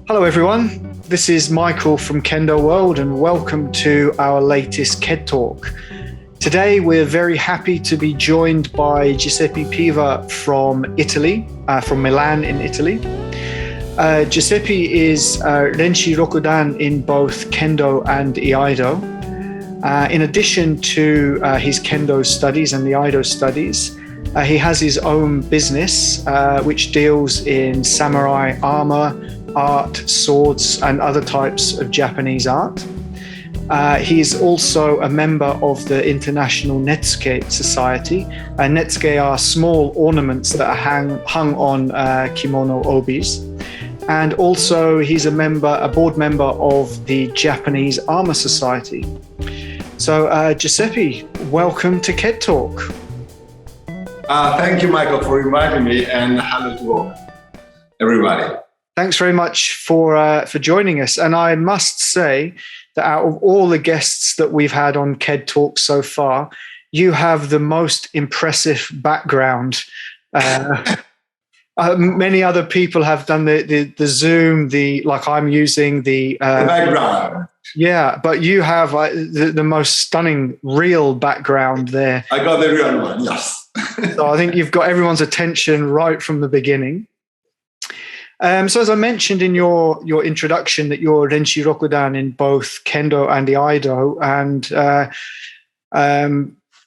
Hello everyone, this is Michael from Kendo World and welcome to our latest KED Talk. Today we're very happy to be joined by Giuseppe Piva from Italy, from Milan in Italy. Giuseppe is Renshi Rokudan in both Kendo and iaido. In addition to his Kendo studies and the iaido studies, he has his own business which deals in samurai armor, art, swords, and other types of Japanese art. He's also a member of the International Netsuke Society. Netsuke are small ornaments that are hung on kimono obis. And also he's a board member of the Japanese Armour Society. So Giuseppe, welcome to KED Talk. Thank you, Michael, for inviting me, and hello to everybody. Thanks very much for joining us. And I must say that out of all the guests that we've had on KED Talk so far, you have the most impressive background. Many other people have done the Zoom, like I'm using the background. Yeah, but you have the most stunning real background there. I got the real one, yes. So I think you've got everyone's attention right from the beginning. So as I mentioned in your introduction, that you're Renshi Rokudan in both Kendo and iaido, and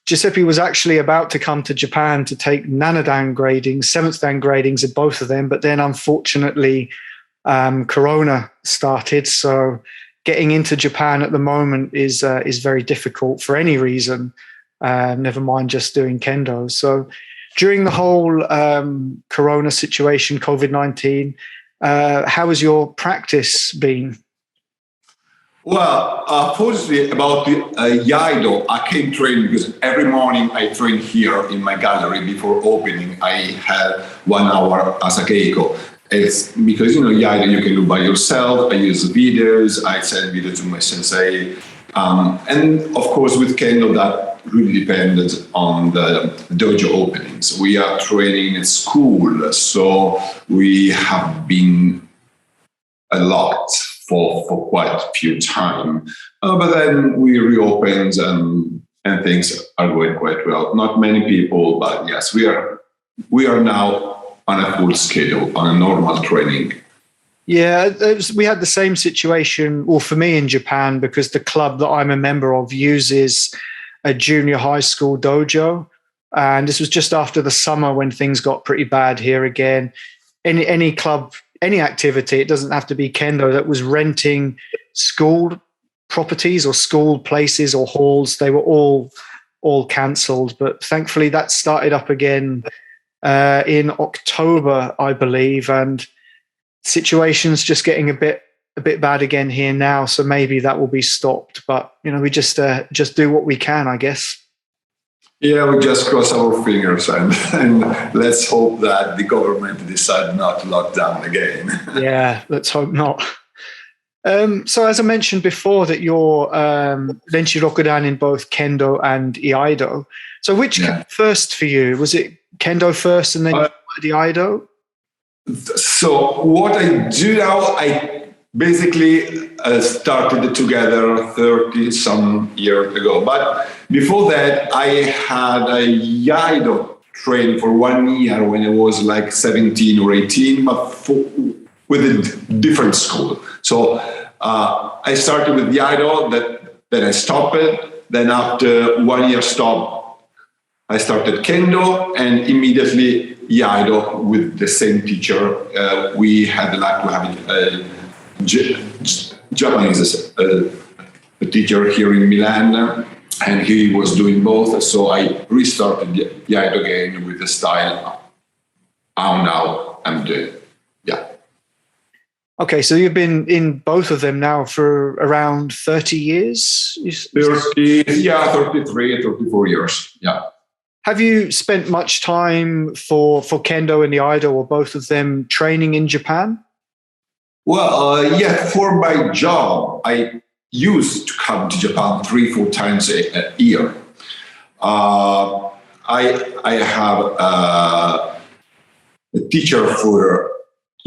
Giuseppe was actually about to come to Japan to take Nanadan gradings, 7th Dan gradings in both of them, but then unfortunately Corona started, so getting into Japan at the moment is very difficult for any reason, never mind just doing Kendo. So during the whole Corona situation, COVID-19, how has your practice been? Well, firstly, about the iaido, I came train because every morning I train here in my gallery before opening. I have 1 hour as a keiko. It's because, iaido you can do by yourself. I use videos, I send videos to my sensei. And of course, with Kendo, that really depended on the dojo openings. We are training at school, so we have been locked for quite a few time. But then we reopened and things are going quite well. Not many people, but yes, we are now on a full schedule, on a normal training. Yeah, we had the same situation, well, for me in Japan, because the club that I'm a member of uses a junior high school dojo. And this was just after the summer when things got pretty bad here again. Any club, any activity, it doesn't have to be Kendo, that was renting school properties or school places or halls, they were all cancelled. But thankfully that started up again in October, I believe, and situation's just getting a bit bad again here now, so maybe that will be stopped. But we just do what we can, I guess. Yeah, we just cross our fingers and let's hope that the government decide not to lock down again. Yeah, let's hope not. So as I mentioned before, that you're Renshi Rokudan in both Kendo and iaido. So which came first for you? Was it Kendo first and then the iaido? So what I do now, I basically started together 30-some years ago. But before that, I had a iaido training for 1 year when I was like 17 or 18, but with a different school. So I started with iaido, then I stopped it. Then after 1 year stop, I started Kendo, and immediately iaido with the same teacher. We had the luck to have a Japanese teacher here in Milan, and he was doing both. So I restarted iaido again with the style now I'm doing. Yeah. Okay, so you've been in both of them now for around 30 years? 33, 34 years. Yeah. Have you spent much time for Kendo and iaido, or both of them, training in Japan? Well, for my job, I used to come to Japan 3-4 times a year. I have a teacher for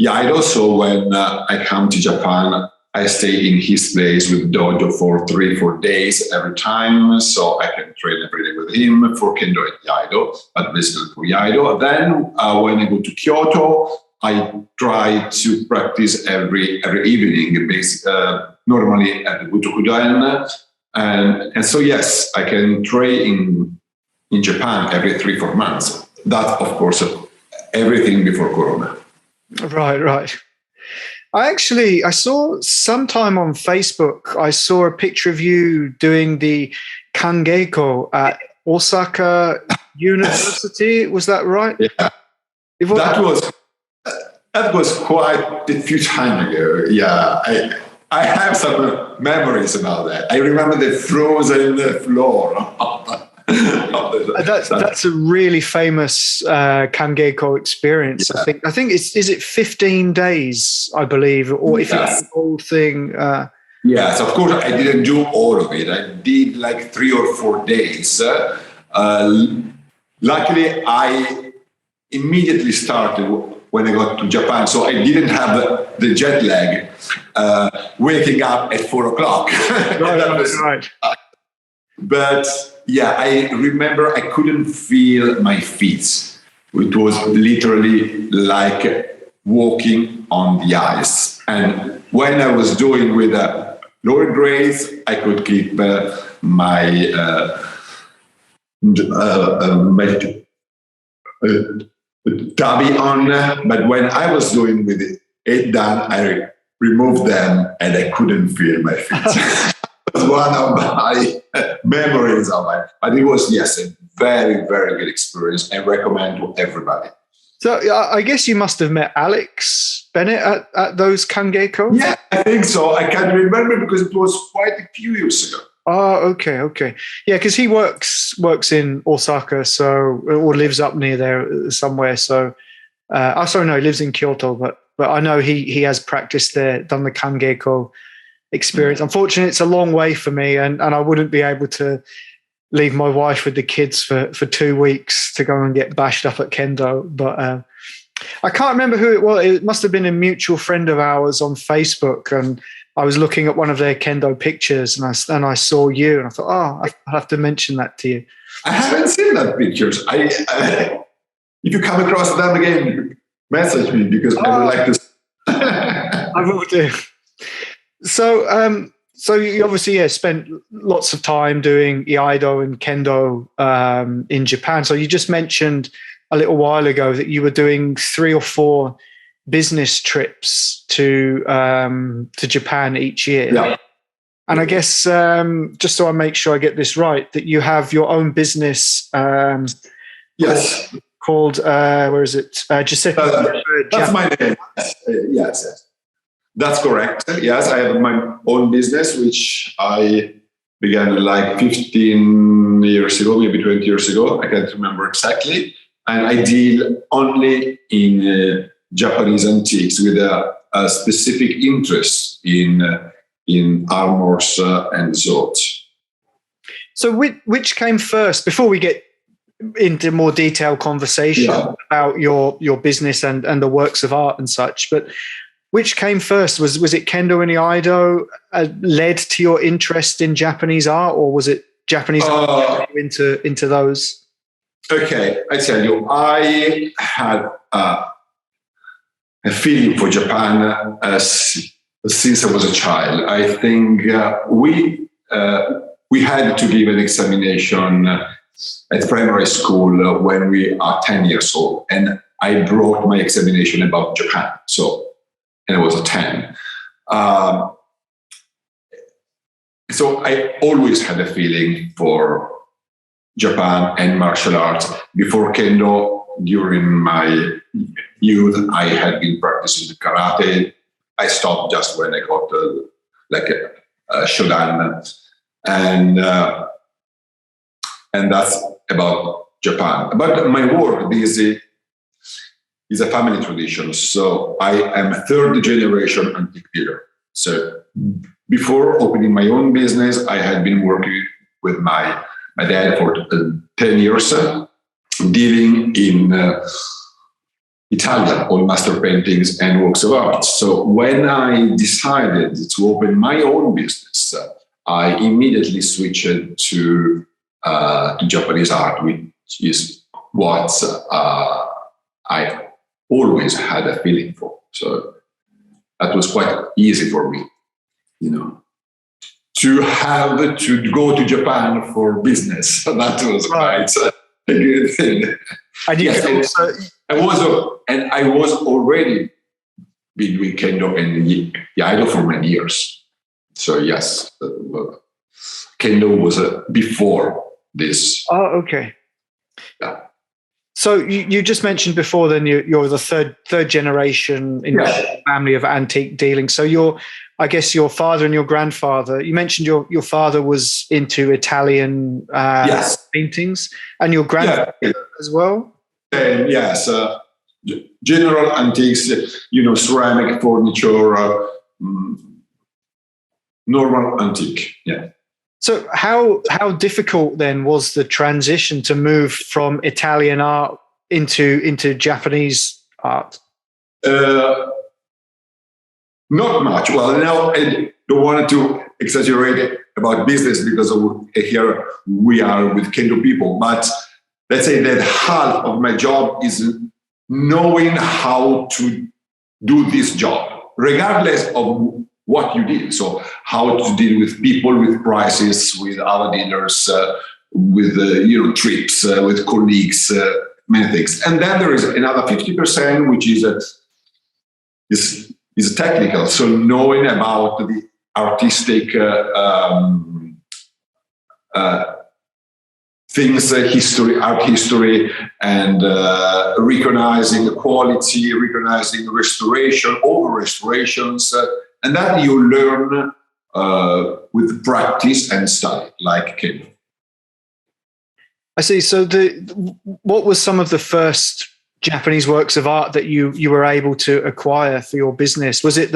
iaido. So when I come to Japan, I stay in his place with dojo for 3-4 days every time, so I can train every day with him for kendo and iaido, but basically for iaido. Then when I go to Kyoto, I try to practice every evening, normally at the budo. And so yes, I can train in Japan every 3-4 months. That, of course, everything before Corona. Right. I saw sometime on Facebook, I saw a picture of you doing the kangeko at Osaka University. Was that right? Yeah. That was quite a few time ago. Yeah, I have some memories about that. I remember the frozen floor. That's a really famous kangeko experience. Yeah. I think is it 15 days, I believe, or if it's the whole thing. Yes, of course, I didn't do all of it. I did like 3 or 4 days. Luckily, I immediately started when I got to Japan, so I didn't have the jet lag, waking up at 4 o'clock. Right. But yeah, I remember I couldn't feel my feet. It was literally like walking on the ice. And when I was doing with lower grades, I could keep my tabi on, but when I was doing with it done, I removed them and I couldn't feel my feet. It was one of my memories of it. But it was, yes, a very, very good experience. I recommend to everybody. So I guess you must have met Alex Bennett at those kangeko? Yeah, I think so. I can't remember because it was quite a few years ago. Oh, okay. Yeah, because he works in Osaka, or lives up near there somewhere. So, he lives in Kyoto, but I know he has practiced there, done the kangeko experience. Unfortunately, it's a long way for me, and I wouldn't be able to leave my wife with the kids for 2 weeks to go and get bashed up at kendo. But I can't remember who it was. It must have been a mutual friend of ours on Facebook, and I was looking at one of their kendo pictures, and I saw you, and I thought, I have to mention that to you. I haven't seen that pictures. If you come across them again, message me because I would like to. I will do. So you obviously spent lots of time doing iaido and kendo in Japan. So you just mentioned a little while ago that you were doing 3 or 4 business trips to Japan each year. Yeah. And I guess just so I make sure I get this right, that you have your own business. Yes. Called where is it? Giuseppe. That's my name. Yes. That's correct. Yes, I have my own business, which I began like 15 years ago, maybe 20 years ago. I can't remember exactly. And I deal only in Japanese antiques with a specific interest in armors and swords. So which came first, before we get into more detailed conversation about your business and the works of art and such, but which came first? Was it kendo and iaido led to your interest in Japanese art, or was it Japanese art into those? Okay, I tell you, I had a feeling for Japan since I was a child. I think we had to give an examination at primary school when we are 10 years old, and I brought my examination about Japan. And I was a 10. So I always had a feeling for Japan and martial arts. Before kendo, during my youth, I had been practicing karate. I stopped just when I got a shodan, and that's about Japan. But my work is a family tradition. So I am a 3rd generation antique dealer. So before opening my own business, I had been working with my dad for 10 years, dealing in Italian, all master paintings and works of art. So when I decided to open my own business, I immediately switched to Japanese art, which is what I always had a feeling for. So that was quite easy for me, to have to go to Japan for business. That was quite a good thing. And you yes, can also... I was already been doing kendo and iaido for many years. So yes, kendo was before this. Oh, okay. Yeah. So you just mentioned before, then you're the third generation in the family of antique dealing. So I guess your father and your grandfather. You mentioned your father was into Italian paintings, and your grandfather as well. And yes, general antiques, ceramic furniture, normal antique. Yeah. So how difficult then was the transition to move from Italian art into Japanese art? Not much. Well, now I don't want to exaggerate about business because here we are with Kendo people, but let's say that half of my job is knowing how to do this job, regardless of what you did. So how to deal with people, with prices, with other dealers, with trips, with colleagues, many things. And then there is another 50%, which is technical. So knowing about the artistic things, art history, and recognizing quality, recognizing restoration, over restorations. And that you learn with practice and study, like Kendo. I see. So what was some of the first Japanese works of art that you were able to acquire for your business? Was it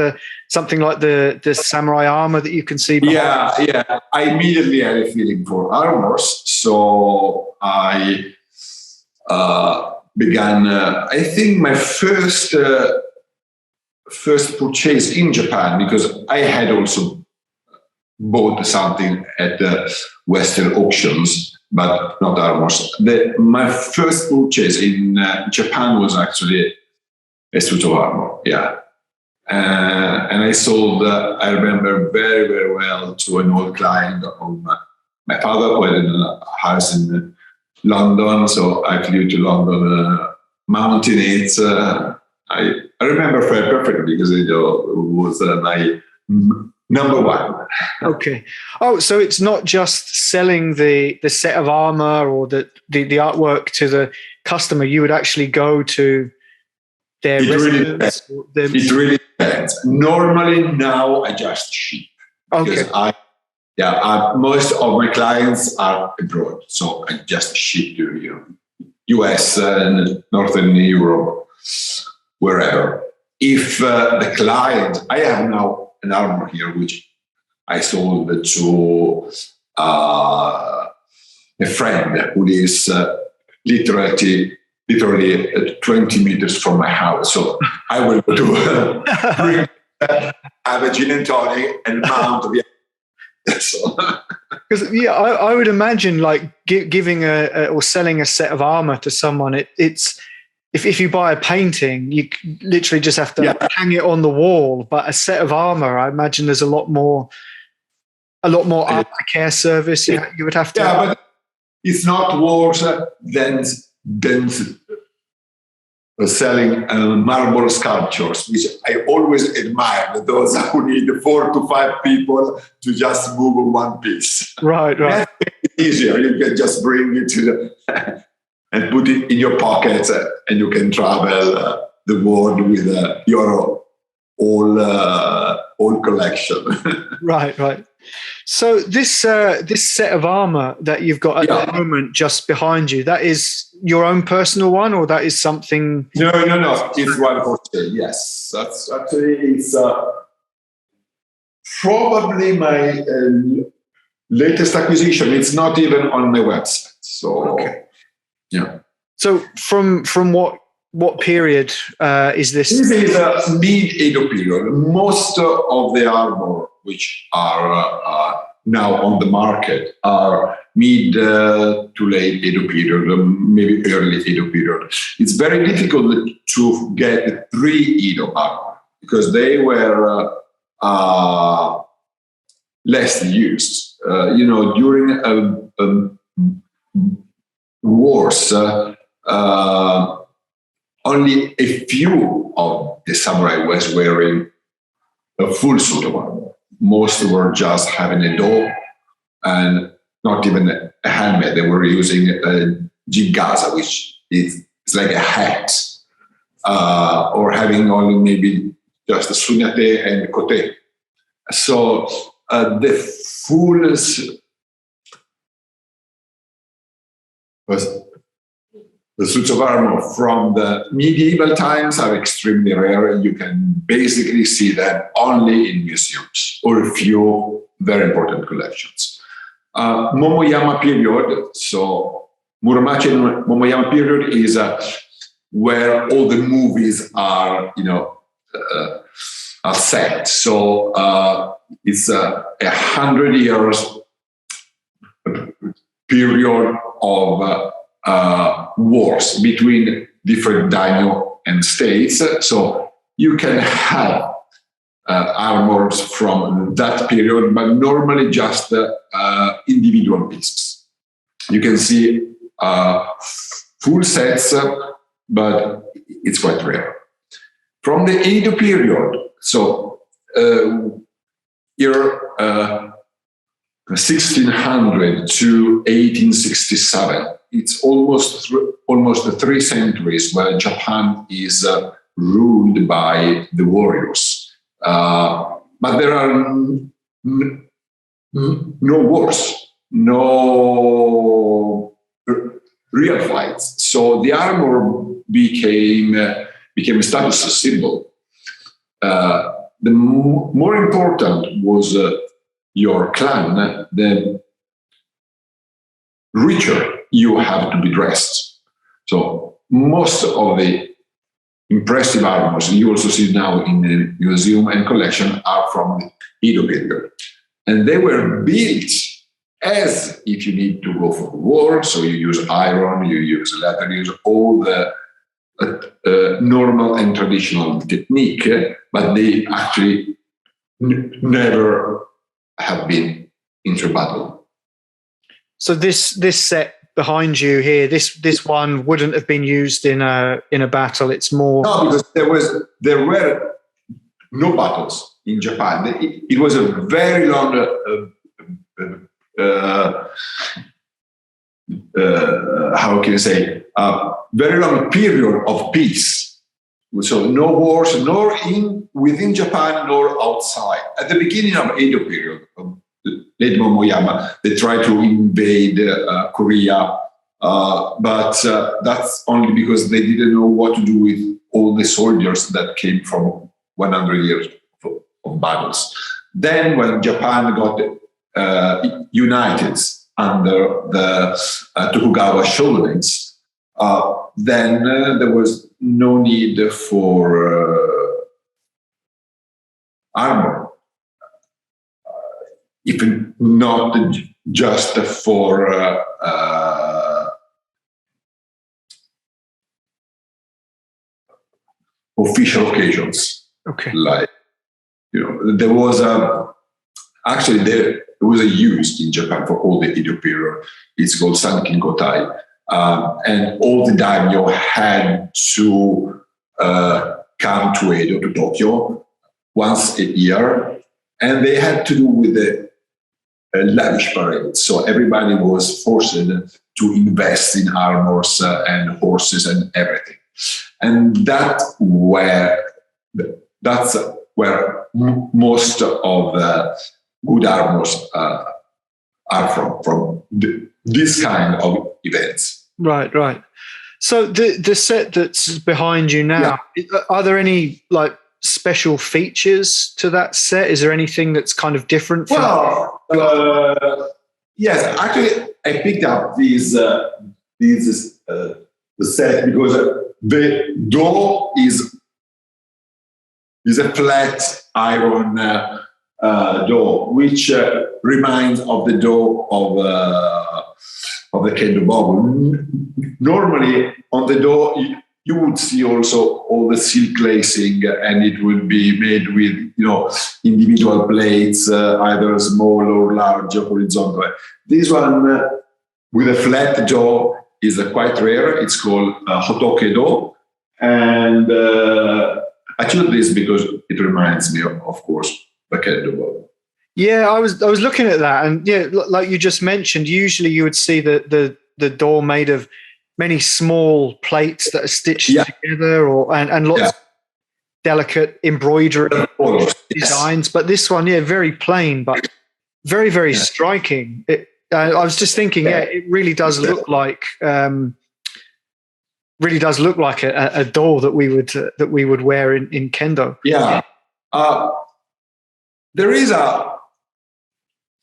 something like the samurai armor that you can see behind? Yeah. I immediately had a feeling for armors. So I began, I think my first purchase in Japan, because I had also bought something at the Western auctions, but not Armours. My first purchase in Japan was actually a suit of armor, and I sold, I remember very, very well, to an old client of my father who had a house in London, so I flew to London, mounting it. I remember very perfectly because it was my number one. Okay. Oh, so it's not just selling the set of armor or the artwork to the customer. You would actually go to their residence. It really depends. Normally now I just ship. Okay. Because most of my clients are abroad, so I just ship to US and Northern Europe, wherever. If the client, I have now an armor here, which I sold to a friend who is literally 20 meters from my house. So I will have a gin and tonic and mount the. Because I would imagine like giving or selling a set of armor to someone. It's if you buy a painting, you literally just have to hang it on the wall. But a set of armor, I imagine there's a lot more aftercare service you would have to. Yeah, but it's not worse than selling marble sculptures, which I always admire. Those who need 4 to 5 people to just move one piece. Right. That's easier. You can just bring it to and put it in your pocket, and you can travel the world with your whole collection. Right. So this set of armor that you've got at the moment just behind you, that is your own personal one, or that is something? No. It's one for sale. Yes, that's actually it's probably my latest acquisition. It's not even on my website. So So from what what period is this? This is a mid-Edo period. Most of the armor which are now on the market are mid to late Edo period, maybe early Edo period. It's very difficult to get pre-Edo armor because they were less used. During wars, only a few of the samurai was wearing a full suit of armor. Most were just having a do and not even a helmet. They were using a jigaza, which is like a hat, or having only maybe just a sunyate and kote. So the full the suits of armor from the medieval times are extremely rare. You can basically see them only in museums or a few very important collections. Momoyama period, so Muromachi and Momoyama period is where all the movies are, are set. So it's 100 years period of wars between different daimyo and states. So you can have armors from that period, but normally just individual pieces. You can see full sets, but it's quite rare. From the Edo period, so here 1600 to 1867, it's almost 3 centuries where Japan is ruled by the warriors. But there are no wars, no real fights. So the armor became a status symbol. The more important was your clan, the richer you have to be dressed. So most of the impressive armors you also see now in the museum and collection are from the Edo period. And they were built as if you need to go for war. So you use iron, you use leather, you use all the normal and traditional technique, but they actually never have been into battle. So this set behind you here, this one wouldn't have been used in a battle. It's more because there were no battles in Japan. It was a very long how can you say very long period of peace. So no wars, nor within Japan nor outside. At the beginning of Edo period, late Momoyama, they tried to invade Korea, but that's only because they didn't know what to do with all the soldiers that came from 100 years of battles. Then when Japan got united under the Tokugawa shogunates, then there was no need for armor, even not just for official occasions. Okay. Like, there was actually there was a use in Japan for all the Edo period. It's called Sankin Gotai. And all the daimyo had to come to Edo, to Tokyo, once a year, and they had to do with the lavish parade. So everybody was forced to invest in armors and horses and everything. And that's where most of the good armors are from this kind of events. Right. So the set that's behind you now, are there any like special features to that set? Is there anything that's kind of different? Yes, actually, I picked up the set because the do is a flat iron do, which reminds of the do of the Kendo Bogu. Normally, on the do, you would see also all the silk lacing, and it would be made with individual plates, either small or large, horizontal. This one with a flat do is quite rare. It's called hotoke do, and I choose this because it reminds me, of course, the Kendo Bogu. Yeah, I was looking at that, and yeah, like you just mentioned, usually you would see the door made of many small plates that are stitched together, and lots of delicate embroidery designs. But this one, very plain, but very, very striking. I was just thinking, it really does look like a door that we would wear in Kendo. Yeah, there is a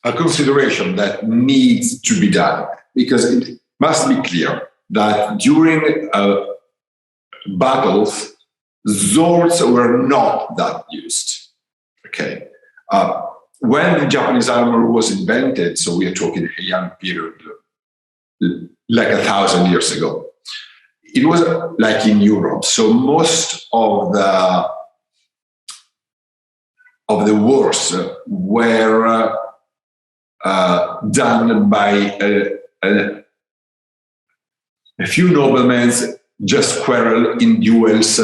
consideration that needs to be done, because it must be clear that during battles, swords were not that used. Okay, when the Japanese armor was invented, so we are talking a young period, like 1,000 years ago, it was like in Europe. So most of the wars were done by a few noblemen just quarrel in duels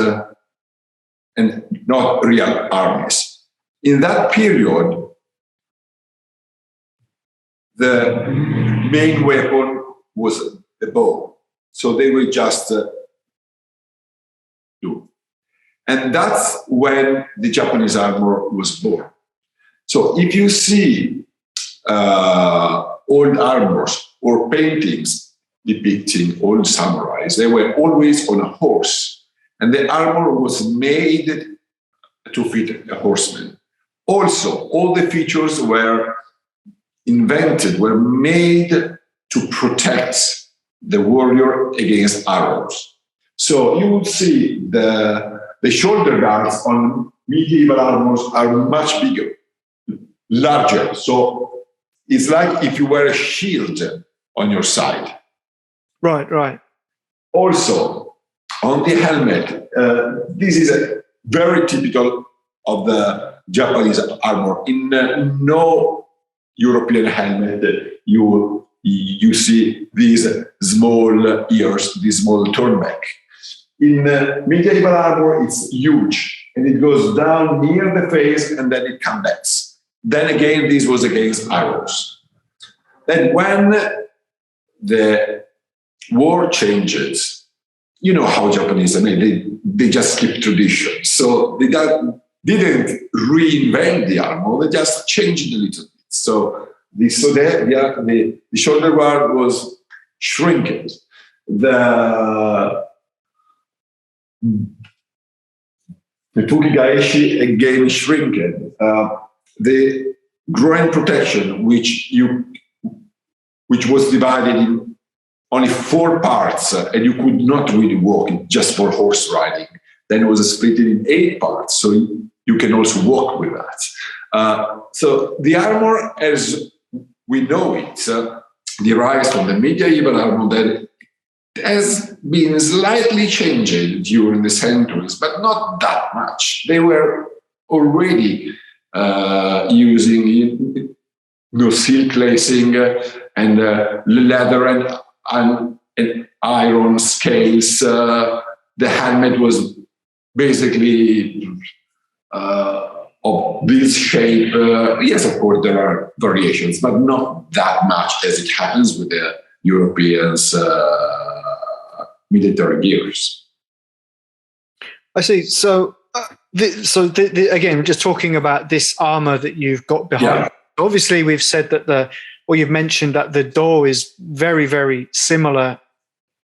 and not real armies. In that period, the main weapon was the bow. So they were just do. And that's when the Japanese armor was born. So if you see old armors or paintings depicting old samurais, they were always on a horse, and the armor was made to fit a horseman. Also, all the features were made to protect the warrior against arrows. So you would see the shoulder guards on medieval armors are much bigger, larger. So it's like if you wear a shield on your side. Right. Also, on the helmet, this is very typical of the Japanese armor. In no European helmet, you see these small ears, this small turtleneck. In medieval armor, it's huge, and it goes down near the face, and then it comes back. Then again, this was against arrows. Then when the war changes, you know how Japanese, they just keep tradition. So they didn't reinvent the armor, they just changed it a little bit. So the shoulder guard was shrinking. The tukigaeshi again shrinking. The groin protection, which was divided in only 4 parts, and you could not really walk it just for horse riding. Then it was split in 8 parts, so you can also walk with that. So the armor, as we know it, derives from the medieval armor that has been slightly changed during the centuries, but not that much. They were already using silk lacing and leather and iron scales. The helmet was basically of this shape. Yes, of course, there are variations, but not that much as it happens with the Europeans' military gears. I see. So, again, just talking about this armor that you've got behind. Yeah. Obviously, we've said that you've mentioned that the door is very, very similar.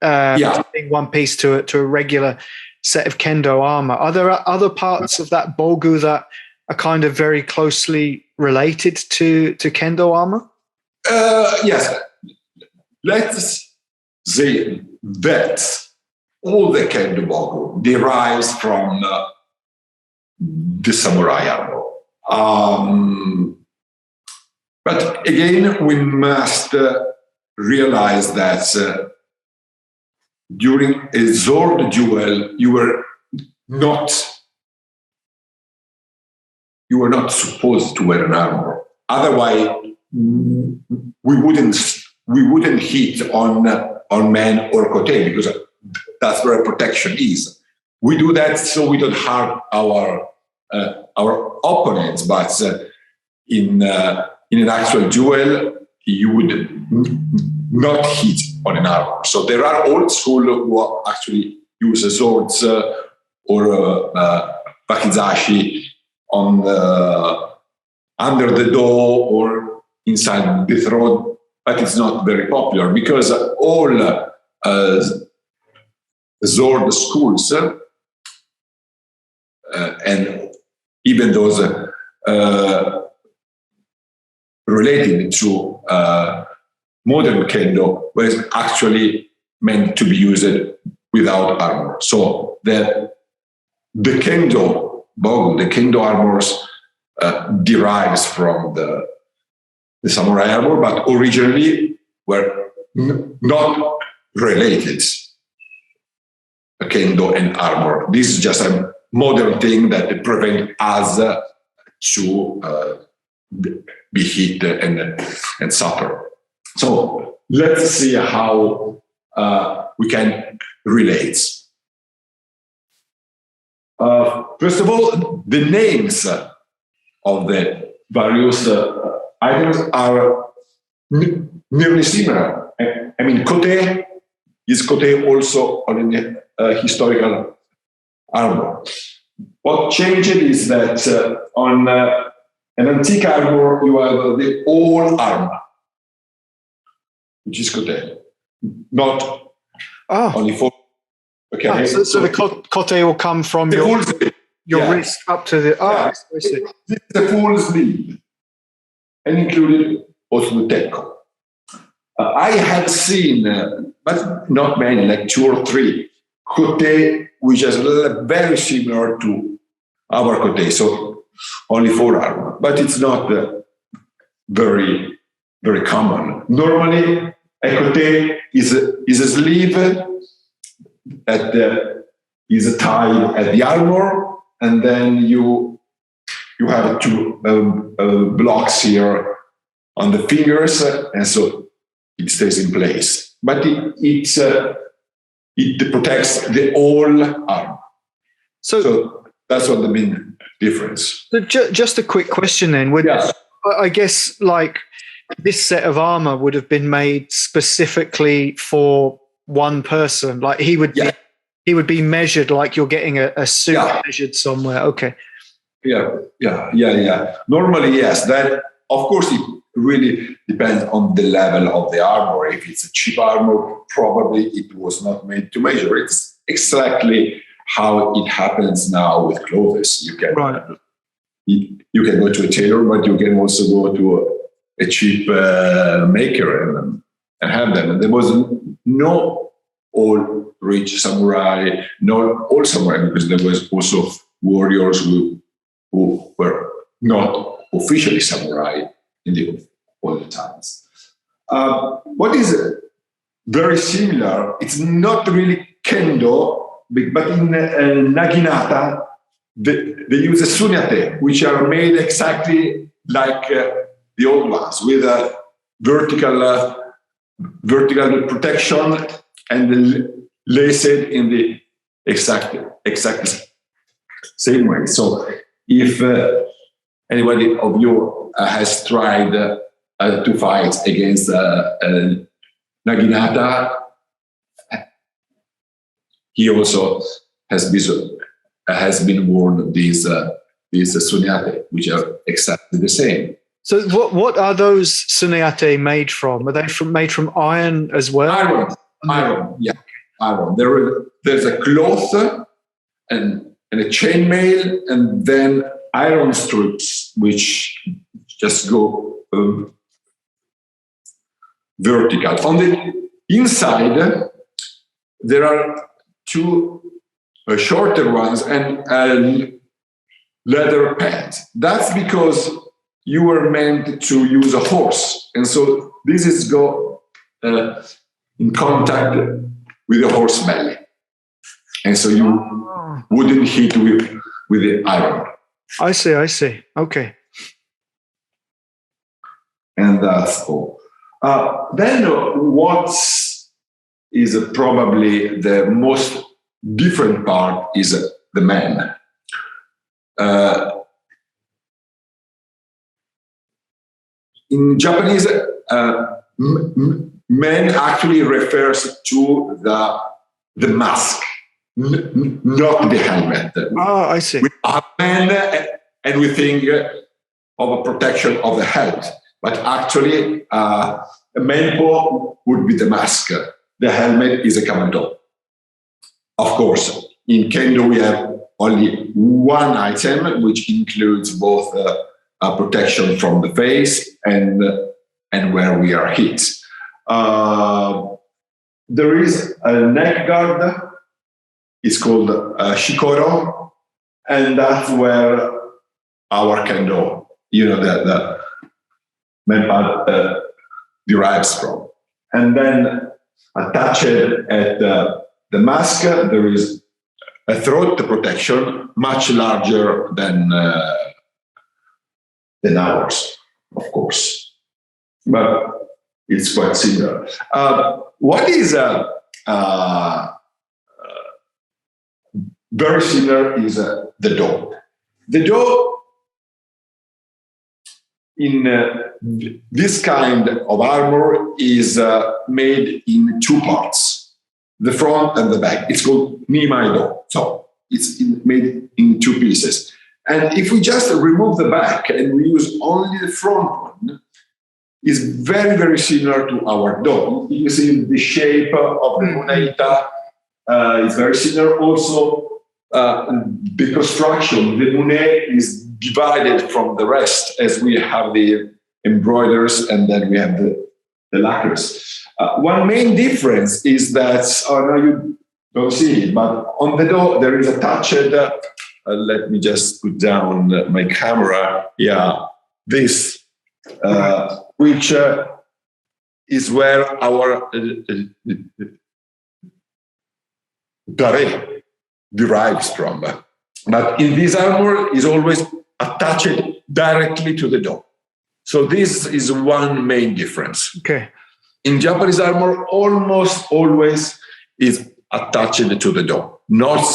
In one piece to a regular set of kendo armor. Are there other parts of that bogu that are kind of very closely related to kendo armor? Yes. Let's say that all the Kendo Bogu derives from the samurai armor. But again, we must realize that during a sword duel, you were not supposed to wear an armor. Otherwise, we wouldn't hit on men or kote, because that's where protection is. We do that so we don't harm our opponents, but in an actual duel, you would not hit on an armor. So there are old school who actually use swords or wakizashi on under the door or inside the throat, but it's not very popular because all sword schools and even those related to modern kendo was actually meant to be used without armor. So the Kendo Bogu, the Kendo armors, derives from the samurai armor, but originally were not related. Kendo and armor. This is just a modern thing that prevent us to be hit and suffer. So let's see how we can relate. First of all, the names of the various items are nearly similar. I mean, kote is kote also on a historical armor. What changed is that on an antique armor, you have the whole armor, which is kote, not only for. Okay. So the kote will come from your wrist up to the. This is the full sleeve, and included also the tenko. I have seen, but not many, like 2 or 3 kote, which is very similar to our kote. So only 4 armor, but it's not very, very common. Normally, a kote is a sleeve that is tied at the armor, and then you have 2 blocks here on the fingers, and so it stays in place. But it protects the whole arm. So that's what the main difference. So just a quick question then. I guess like this set of armor would have been made specifically for one person. Like he would be measured like you're getting a suit measured somewhere. Okay. Yeah. Normally, yes. That, of course, it really depends on the level of the armor. If it's a cheap armor, probably it was not made to measure. It's exactly how it happens now with clothes. You can go to a tailor, but you can also go to a cheap maker and have them. And there was no all rich samurai, not all samurai, because there was also warriors who were not officially samurai in the older times. What is very similar, it's not really kendo, but in naginata, they use a sunyate, which are made exactly like the old ones, with a vertical protection and laced in the exact same way. So if anybody of you has tried to fight against naginata, he also has been worn these sunyate, which are exactly the same. So what are those sunyate made from? Are they made from iron as well? Iron. There's a cloth and a chainmail, and then iron strips which just go vertical. On the inside, there are two shorter ones and leather pants. That's because you were meant to use a horse, and so this is in contact with the horse belly, and so you wouldn't hit with the iron. I see. Okay. And that's all. Then what is probably the most different part is the man. In Japanese, man actually refers to the mask, not the helmet. Oh, I see. We are men and we think of a protection of the health, but actually a menpo would be the mask. The helmet is a kamado. Of course, in Kendo we have only one item, which includes both protection from the face and where we are hit. There is a neck guard. It's called shikoro, and that's where our kendo, the main part derives from. And then attached at the mask, there is a throat protection much larger than ours, of course, but it's quite similar. What is very similar is the do. The do in this kind of armor is made in two parts, the front and the back. It's called iaido. So it's made in two pieces. And if we just remove the back and we use only the front one, it's very, very similar to our do. You see the shape of the naginata is very similar. Also, the construction, the mune is divided from the rest, as we have the embroiders and then we have the lacquers. One main difference is that, now you don't see it, but on the do there is attached, let me just put down my camera, this, which is where our dare derives from. But in this armor is always attached directly to the do. So this is one main difference. Okay. In Japanese armor, almost always is attached to the do, not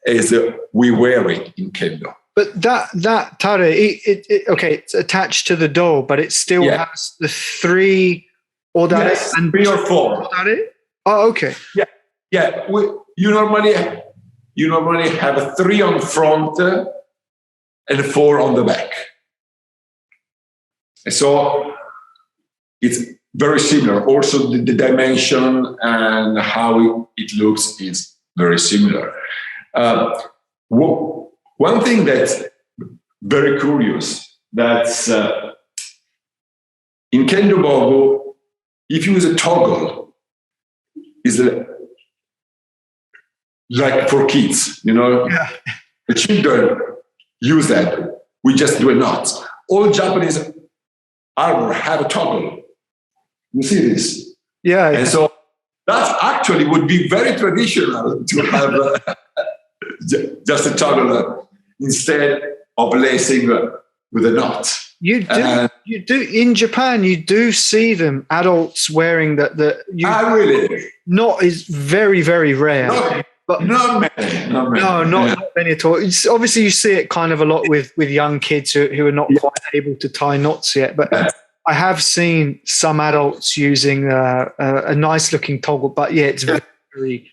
as we wear it in Kendo. But that tare, it's attached to the do, but it still has the three odare and 3 or 4. Odare? Oh, okay. Yeah. You normally have a 3 on front and 4 on the back. And so it's very similar. Also, the dimension and how it looks is very similar. One thing that's very curious, that's in Kendo Bogu, if you use a toggle, is like for kids, the children use that. We just do it not. All Japanese armor have a toggle. You see this? Yeah. And so that actually would be very traditional to have just a toggle instead of lacing with a knot. You do in Japan. You do see them adults wearing that. Really? Not is very, very rare. Not many. Not many at all. It's, obviously, you see it kind of a lot with young kids who are not quite able to tie knots yet. But I have seen some adults using a nice looking toggle. But it's very,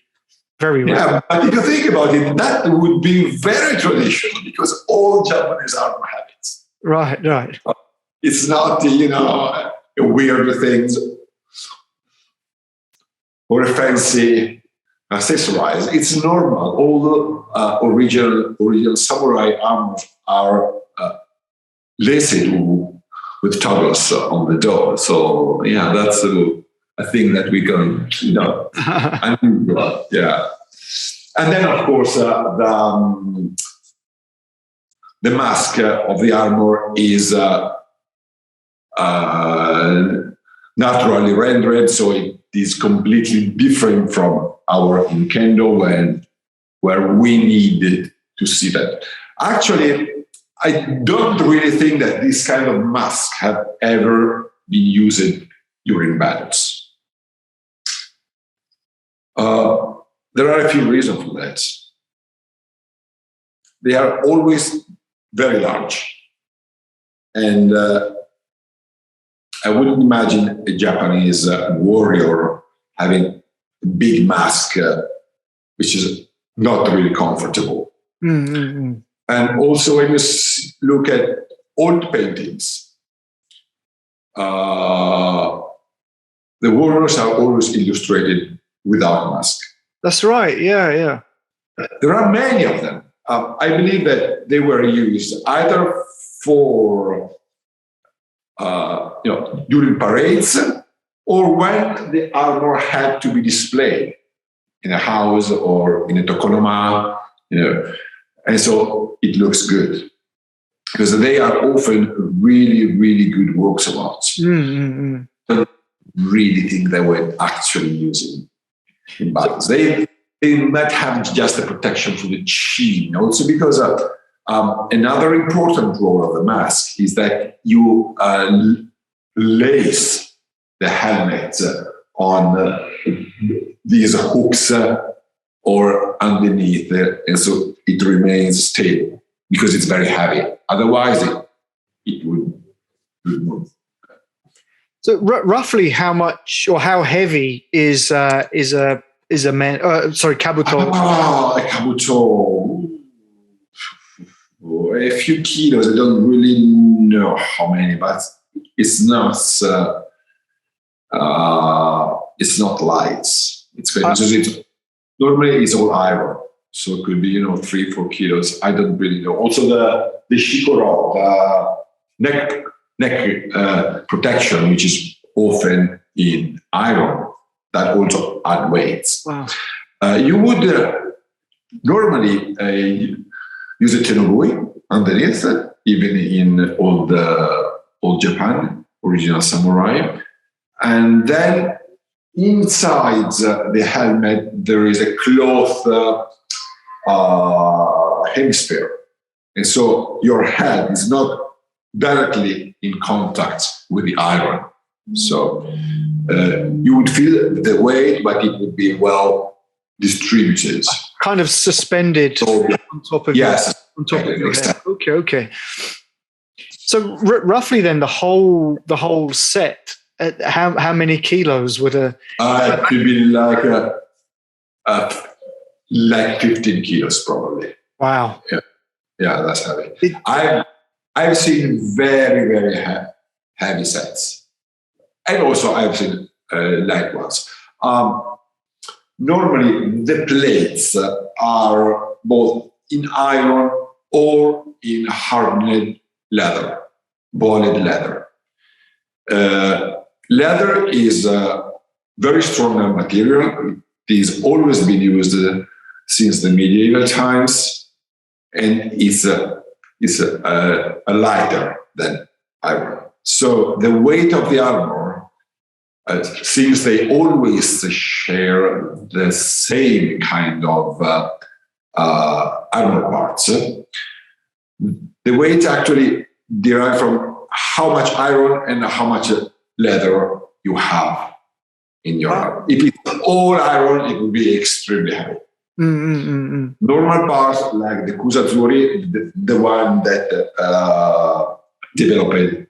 very rare. Yeah, but if you think about it, that would be very traditional because all Japanese armor have it. Right. It's not, weird things or a fancy accessorize. It's normal. All the original samurai armors are laced with toggles on the door. So that's a thing that we can, unusual. Yeah. And then, of course, the mask of the armor is naturally rendered, so it is completely different from our in Kendo, where we needed to see that. Actually, I don't really think that this kind of mask have ever been used during battles. There are a few reasons for that. They are always very large. And I wouldn't imagine a Japanese warrior having a big mask, which is not really comfortable. Mm-hmm. And also, when you look at old paintings, the warriors are always illustrated without mask. That's right. Yeah. There are many of them. I believe that they were used either for during parades, or when the armor had to be displayed in a house or in a tokonoma, and so it looks good because they are often really, really good works of art. Mm-hmm. I don't really think they were actually using in battles. They might have just a protection for the chin, also because another important role of the mask is that you lace the helmet on these hooks or underneath, and so it remains stable because it's very heavy. Otherwise, it would move. So roughly, how much or how heavy is a man? Kabuto. A kabuto. A few kilos. I don't really know how many, but it's not. It's not light. Normally it's all iron, so it could be 3-4 kilos. I don't really know. Also the shikoro, the neck protection, which is often in iron, that also add weights. Wow. You would normally use a tenobui underneath, even in old Japan, original samurai. And then inside the helmet, there is a cloth hemisphere. And so your head is not directly in contact with the iron. So you would feel the weight, but it would be well distributed. Kind of suspended on top of yes, on top of your head. Okay. So roughly then the whole set, how many kilos would a? It could be like 15 kilos probably. Wow. Yeah, that's heavy. I've seen very, very heavy sets, and also I've seen light ones. Normally, the plates are both in iron or in hardened leather, bonded leather. Leather is a very strong material. It has always been used since the medieval times, and it's a lighter than iron. So the weight of the armor, since they always share the same kind of armor parts, the weight actually derives from how much iron and how much leather you have in your armor. If it's all iron, it will be extremely heavy. Normal parts like the kusazuri, the one that developed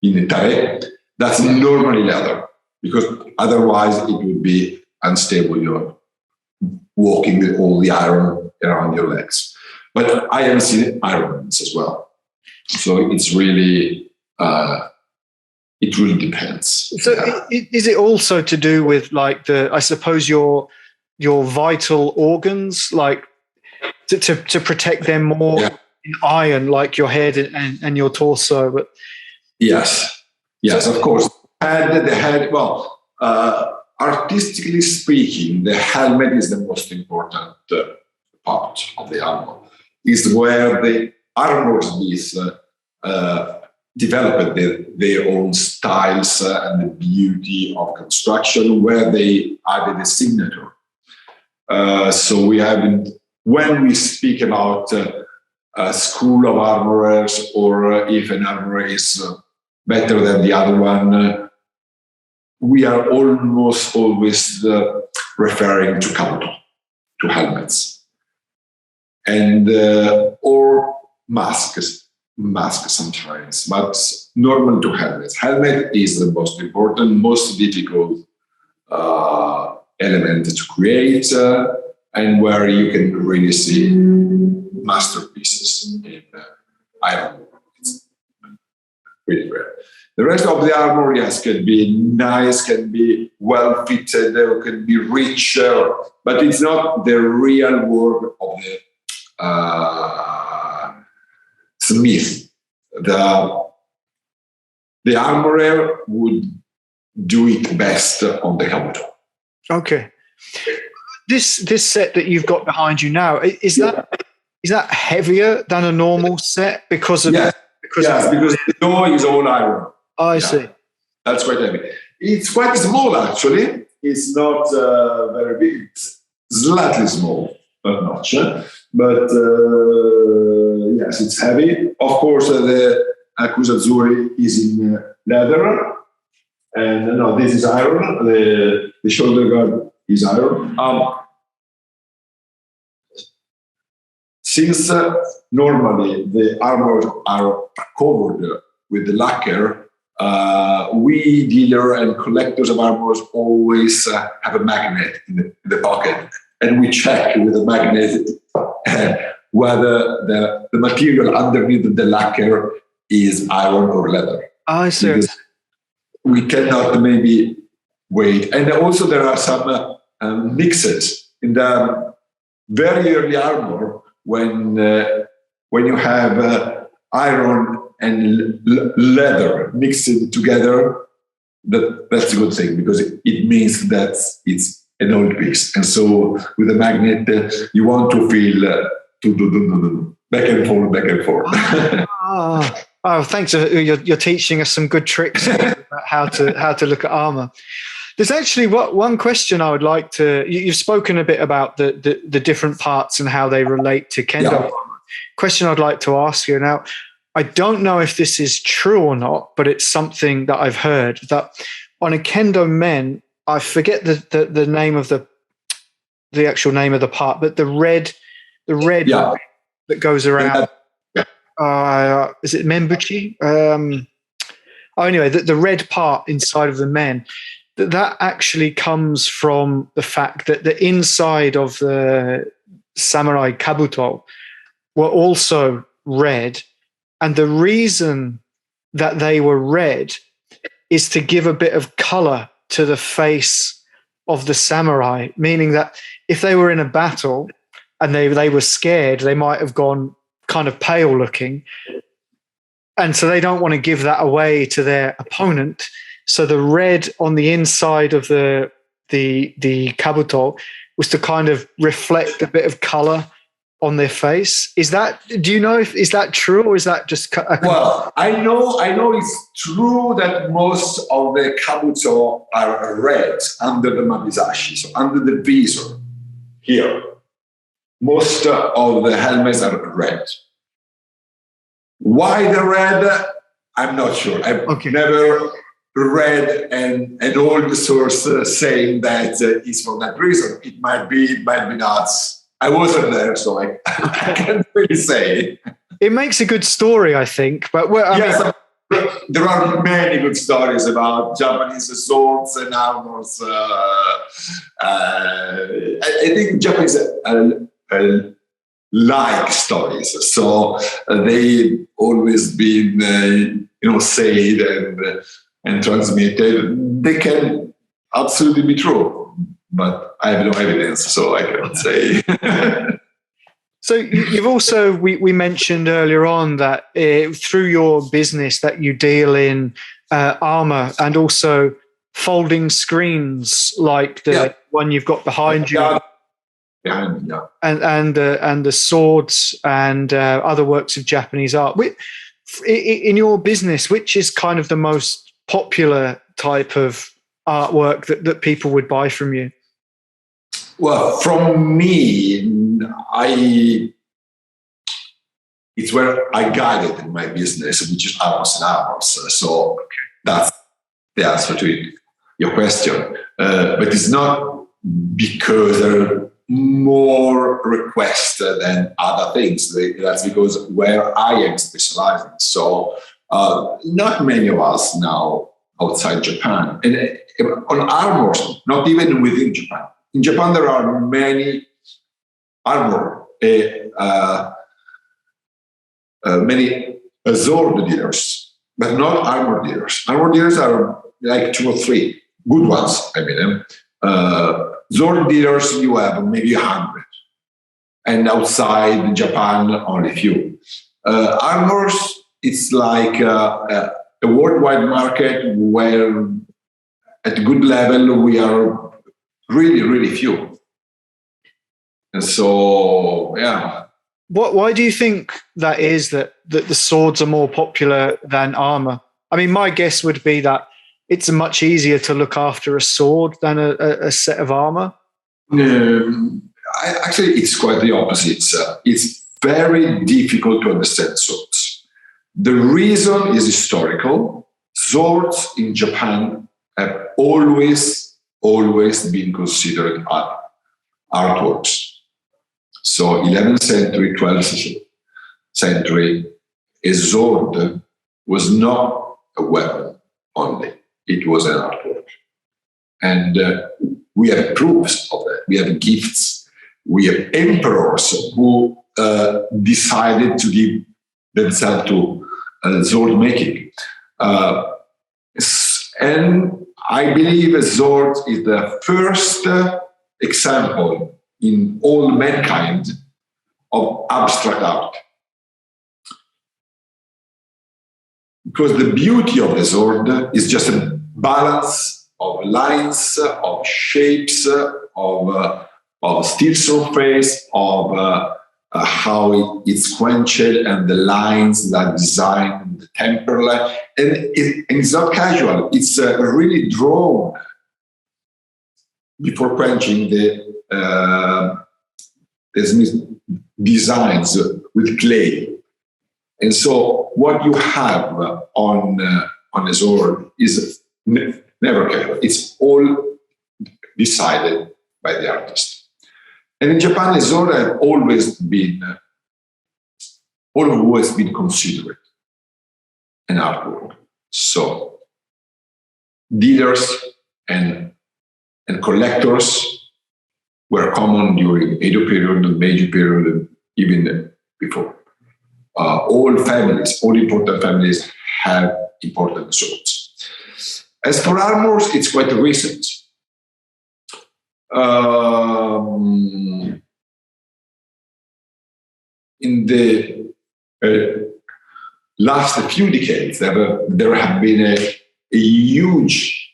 in Tare, that's normally leather, because otherwise it would be unstable. You're walking with all the iron around your legs. But I have seen iron ones as well. So it's really, it really depends. So is it also to do with like I suppose your vital organs, like to protect them more in iron, like your head and your torso? But yes, of course. And the head, well, artistically speaking, the helmet is the most important part of the armor. Is where the armorers developed their own styles and the beauty of construction, where they added a signature. So we haven't, when we speak about a school of armorers, or if an armorer is better than the other one, we are almost always referring to kabuto, to helmets, and or masks sometimes, but normal to helmets. Helmet is the most important, most difficult element to create, and where you can really see masterpieces in iron. It's really rare. The rest of the armor, yes, can be nice, can be well fitted, or can be rich, but it's not the real work of the smith. The armorer would do it best on the kabuto. Okay. This set that you've got behind you now, is that heavier than a normal set because of because the door is all iron. I see. That's quite heavy. It's quite small, actually. It's not very big. It's slightly small, not much. But yes, it's heavy. Of course, the Akusatsuri is in leather. And no, this is iron. The shoulder guard is iron. Since normally the armors are covered with the lacquer, we dealer and collectors of armors always have a magnet in the pocket, and we check with the magnet whether the material underneath the lacquer is iron or leather. I see. Because we cannot maybe wait. And also there are some mixes in the very early armor when you have iron and leather mixed together. That's a good thing, because it means that it's an old piece. And so with a magnet, you want to feel back and forth. Oh, thanks. You're teaching us some good tricks about how to look at armor. There's actually one question I would like to. You've spoken a bit about the different parts and how they relate to kendo. Yeah. Question I'd like to ask you now. I don't know if this is true or not, but it's something that I've heard that on a kendo men, I forget the name of the actual name of the part, but the red that goes around. Is it membuchi? Anyway, the red part inside of the men, that actually comes from the fact that the inside of the samurai kabuto were also red. And the reason that they were red is to give a bit of color to the face of the samurai, meaning that if they were in a battle and they were scared, they might have gone kind of pale looking. And so they don't want to give that away to their opponent. So the red on the inside of the kabuto was to kind of reflect a bit of color on their face. Is that true, or is that just well, I know it's true that most of the kabuto are red under the mabizashi, so under the visor here. Most of the helmets are red. Why the red? I'm not sure. I've never read an old source saying that it's for that reason. It might be not. I wasn't there, so I can't really say. It makes a good story, I think. But there are many good stories about Japanese swords and armors. I think Japanese like stories, so they always been said and transmitted. They can absolutely be true, but I have no evidence, so I cannot say. So you've also, we mentioned earlier on that through your business that you deal in armor and also folding screens like the one you've got behind you, behind me, and the swords and other works of Japanese art. In your business, which is kind of the most popular type of artwork that people would buy from you? Well, from me, it's where I guided in my business, which is Armours and Armours. So that's the answer to your question. But it's not because there are more requests than other things. That's because where I am specializing. So not many of us now outside Japan. And on Armours, not even within Japan. In Japan, there are many Armour, many sword dealers, but not Armour dealers. Armour dealers are like 2 or 3 good ones. I mean, sword dealers you have maybe 100, and outside Japan only few. Armours, it's like a worldwide market where, at a good level, we are really, really few. And so, yeah. Why do you think that is, that the swords are more popular than armor? I mean, my guess would be that it's much easier to look after a sword than a set of armor. Actually, it's quite the opposite. It's very difficult to understand swords. The reason is historical. Swords in Japan have always been considered artworks. So 11th century, 12th century, a sword was not a weapon only. It was an artwork. And we have proofs of that. We have gifts. We have emperors who decided to give themselves to sword making. And I believe a sword is the first example in all mankind of abstract art. Because the beauty of the sword is just a balance of lines, of shapes, of steel surface, of how it's quenched, and the lines that design the temporal. And it's not casual. It's really drawn before quenching the designs with clay. And so what you have on a sword is never casual. It's all decided by the artist. And in Japan, a sword has always been considered an artwork. So dealers and collectors were common during Edo period, the Meiji period, and even before. All important families have important swords. As for armors, it's quite recent. In the last few decades, there have been a huge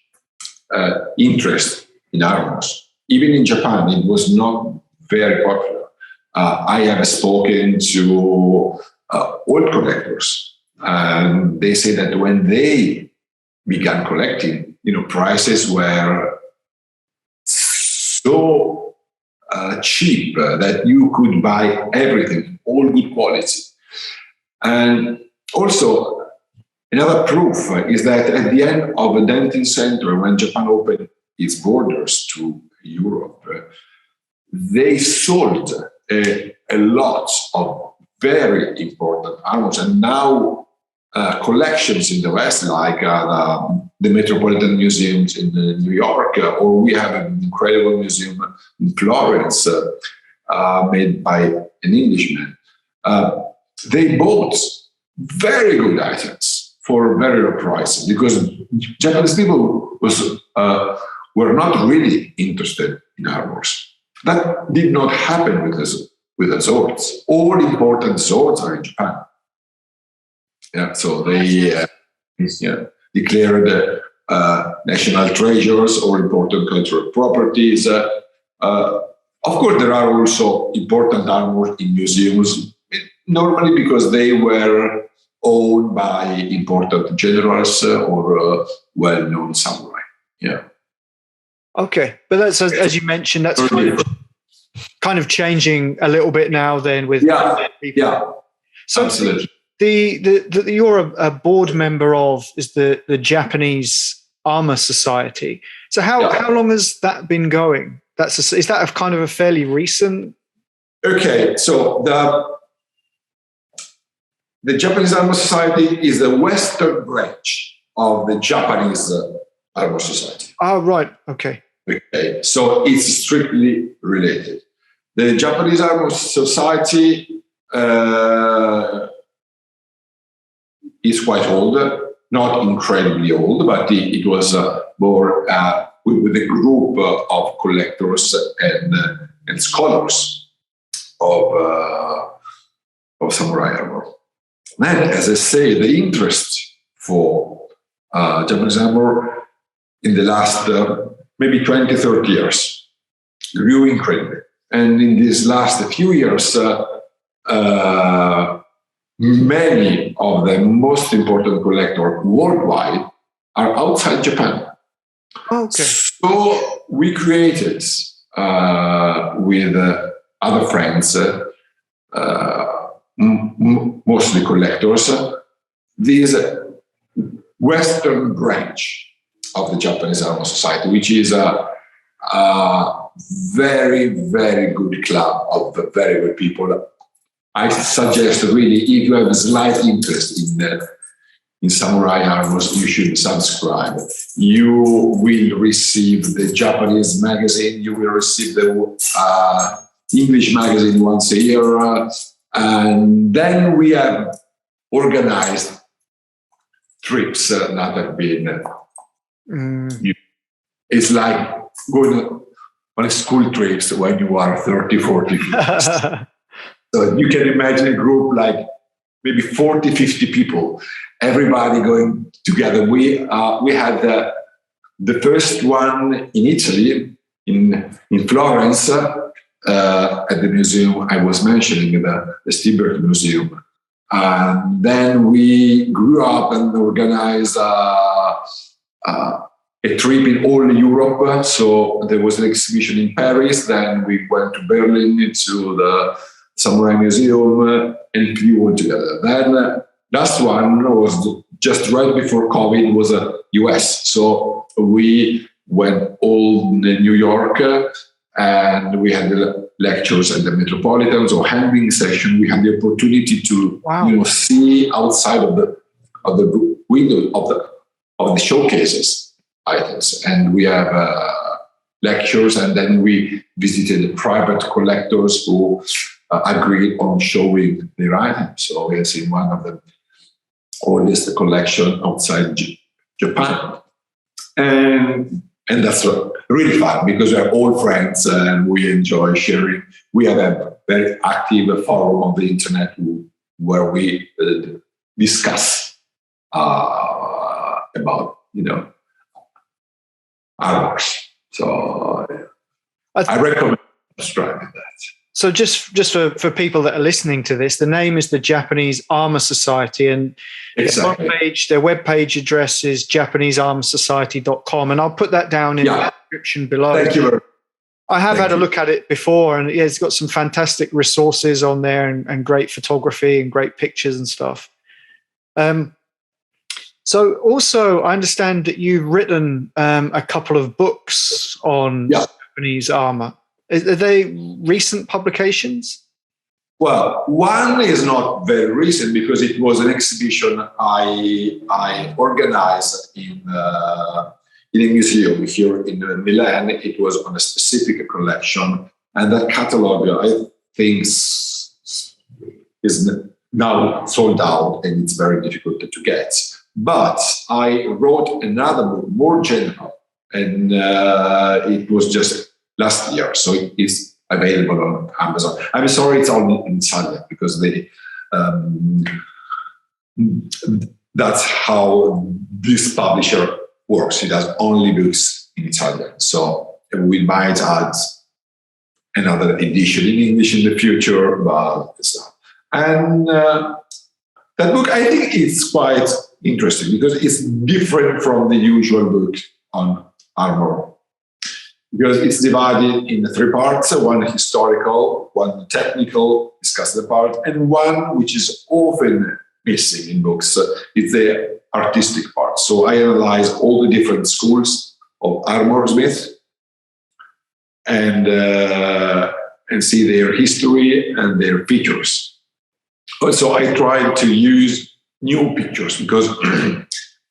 interest in armors. Even in Japan, it was not very popular. I have spoken to old collectors, and they say that when they began collecting, prices were so cheap that you could buy everything, all good quality. And also, another proof is that at the end of the 19th century, when Japan opened its borders to Europe, they sold a lot of very important armors, and now collections in the West, like the Metropolitan Museums in New York, or we have an incredible museum in Florence made by an Englishman. They bought very good items for very low prices because Japanese people were not really interested in armors. That did not happen with the swords. All important swords are in Japan. Yeah, so they declared national treasures or important cultural properties. Of course, there are also important armors in museums, normally because they were owned by important generals or well-known samurai. Yeah. Okay, but that's as you mentioned, that's kind of changing a little bit now. Then with so absolutely. You're a board member of the Japanese Armour Society. So how long has that been going? Is that a kind of a fairly recent? Okay, so the Japanese Armour Society is the Western branch of the Japanese Armour Society. Oh, right. Okay. Okay, so it's strictly related. The Japanese Armour Society is quite old, not incredibly old, but it was more with a group of collectors and scholars of samurai armor. Then, as I say, the interest for Japanese armor in the last maybe 20, 30 years grew incredibly. And in these last few years, many of the most important collectors worldwide are outside Japan. Okay. So we created with other friends, mostly collectors, this Western branch of the Japanese Armour Society, which is a very, very good club of very good people. I suggest really, if you have a slight interest in samurai armors, you should subscribe. You will receive the Japanese magazine. You will receive the English magazine once a year. And then we have organized trips that have been... It's like going on a school trips when you are 30, 40, 50. So you can imagine a group like maybe 40, 50 people, everybody going together. We had the first one in Italy, in Florence, at the museum I was mentioning, the Stibert Museum. And then we grew up and organized a trip in all Europe. So there was an exhibition in Paris. Then we went to Berlin to the Samurai Museum and flew all together. Then last one was just right before COVID, was US. So we went all in New York and we had the lectures at the Metropolitan, so handling session. We had the opportunity to see outside of the window of the showcases items, and we have lectures, and then we visited private collectors who agreed on showing their items. So we have seen one of the oldest collection outside Japan, and that's really fun because we are all friends and we enjoy sharing. We have a very active forum on the internet where we discuss about artworks. So I recommend subscribing to that. So just for people that are listening to this, the name is the Japanese Armour Society, and exactly. their webpage address is japanesearmoursociety.com, and I'll put that down in the description below. Thank you. I have had a look at it before, and it's got some fantastic resources on there and great photography and great pictures and stuff. So also, I understand that you've written a couple of books on Japanese armour. Are they recent publications? Well, one is not very recent because it was an exhibition I organized in a museum here in Milan. It was on a specific collection, and that catalog, I think, is now sold out, and it's very difficult to get. But I wrote another book, more general, and it was just last year, so it is available on Amazon. I'm sorry, it's all in Italian because that's how this publisher works. He does only books in Italian. So we might add another edition in English in the future, but it's not. And that book, I think, is quite interesting because it's different from the usual book on Armour. Because it's divided in 3 parts, one historical, one technical, discuss the part, and one which is often missing in books. It's the artistic part. So I analyze all the different schools of Armour Smith and see their history and their features. Also, I try to use new pictures because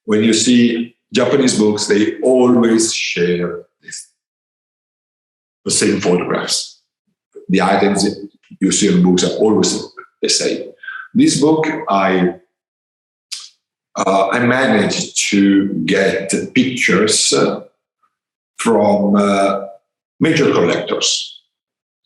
when you see Japanese books, they always share the same photographs. The items you see in books are always the same. This book, I managed to get pictures from major collectors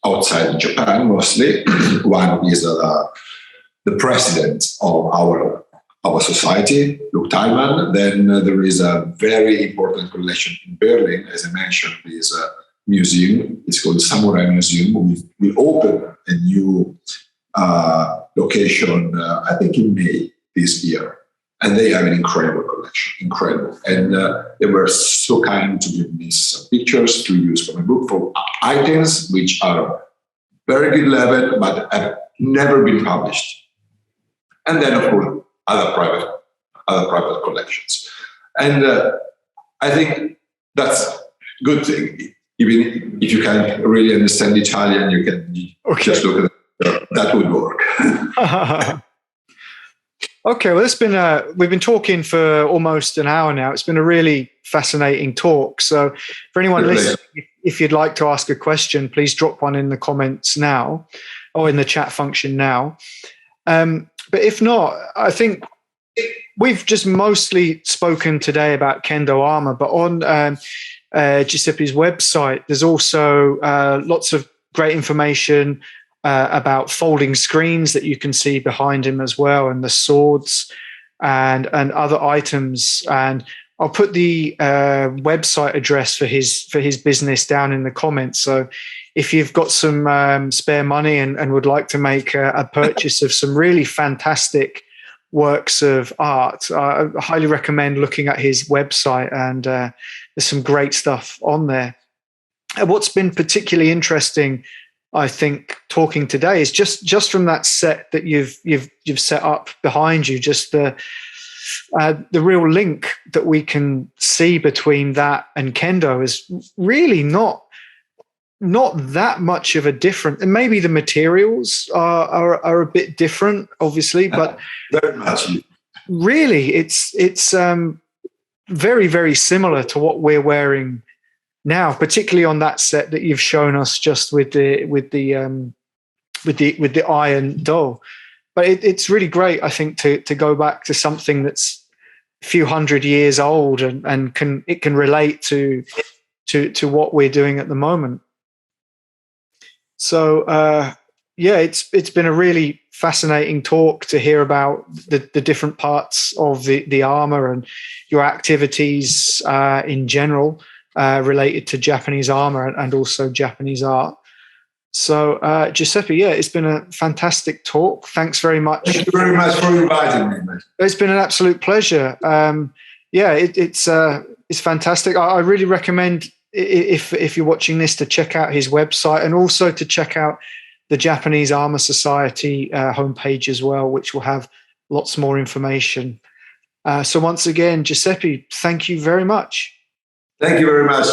outside Japan, mostly. One is the president of our society, Luke Tallman. Then there is a very important collection in Berlin, as I mentioned, is museum. It's called Samurai Museum. We opened a new location, I think in May this year. And they have an incredible collection, incredible. And they were so kind to give me some pictures to use for my book for items which are very good level, but have never been published. And then, of course, other private collections. And I think that's a good thing. Even if you can't really understand Italian, you can just look at it. That would work. Okay, well, it's been we've been talking for almost an hour now. It's been a really fascinating talk. So for anyone listening, if you'd like to ask a question, please drop one in the comments now or in the chat function now. But if not, I think we've just mostly spoken today about Kendo Armour, but on Giuseppe's website, there's also lots of great information about folding screens that you can see behind him as well, and the swords and other items. And I'll put the website address for his business down in the comments. So if you've got some spare money and would like to make a purchase of some really fantastic works of art, I highly recommend looking at his website, and there's some great stuff on there. And what's been particularly interesting, I think, talking today is just from that set that you've set up behind you, just the real link that we can see between that and Kendo is really not that much of a different, and maybe the materials are a bit different, obviously, but very much. Really it's very, very similar to what we're wearing now, particularly on that set that you've shown us just with the iron doll. But it's really great, I think, to go back to something that's a few hundred years old and can relate to what we're doing at the moment. So it's been a really fascinating talk to hear about the different parts of the armor and your activities in general related to Japanese armor and also Japanese art. So Giuseppe, it's been a fantastic talk. Thanks very much. Thank you very much for inviting me, mate. It's been an absolute pleasure. It's fantastic. I really recommend, if you're watching this, to check out his website and also to check out the Japanese Armor Society homepage as well, which will have lots more information. So once again, Giuseppe, thank you very much. Thank you very much.